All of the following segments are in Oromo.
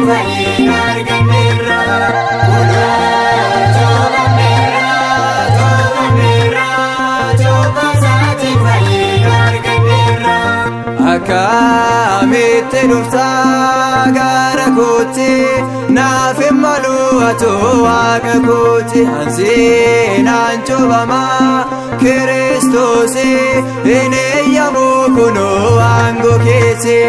fayyina arganneerra. Akkamitti dhuftaa gara kootti naaf hin malu atoo waaqa kootti ansiinaan cuubamaa Kiristoosi hin eeyyamu kunoo aangoo keeti.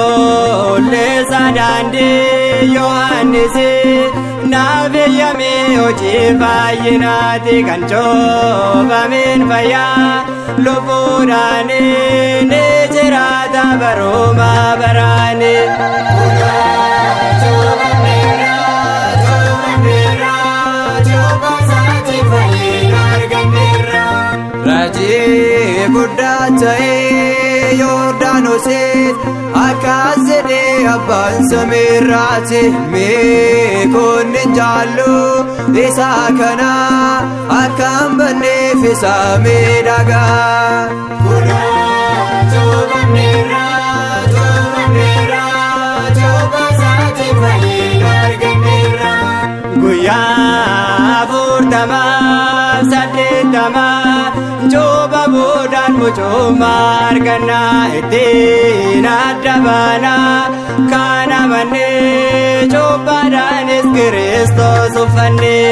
Qulqulleessa daandii Yohaannisi naaf eeyyame hojii fayyinaati kan cuubameen fayyaa lubbuudhaan ni jiraata barooma baraani. Raajii guddaa ta'ee Yordaanosiin akkas jedhee abbaan samiirraati mee kunnin jaallu isaa kana akkam banneef isaa miidhagaa. Guyyaa 40 cuuba boodaan mucuma argannaa ittiin adda baanaa kana mannee cuubbaadhaanis Kiristoos uffannee.